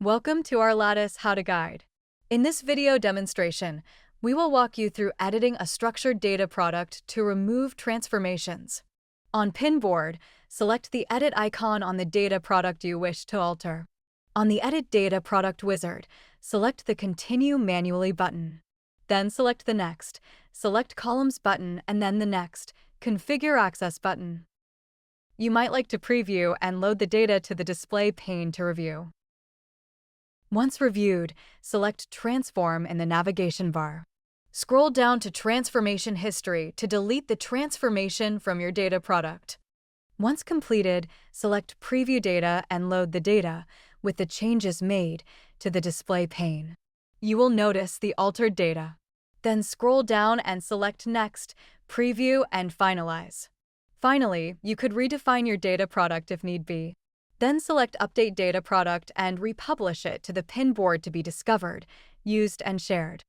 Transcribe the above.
Welcome to our Lattice How to Guide. In this video demonstration, we will walk you through editing a structured data product to remove transformations. On Pinboard, select the edit icon on the data product you wish to alter. On the Edit Data Product wizard, select the Continue Manually button. Then select the Next, select Columns button, and then the Next, Configure Access button. You might like to preview and load the data to the display pane to review. Once reviewed, select Transform in the navigation bar. Scroll down to Transformation History to delete the transformation from your data product. Once completed, select Preview Data and load the data, with the changes made, to the display pane. You will notice the altered data. Then scroll down and select Next, Preview, and Finalize. Finally, you could redefine your data product if need be. Then select Update Data Product and republish it to the Pinboard to be discovered, used, and shared.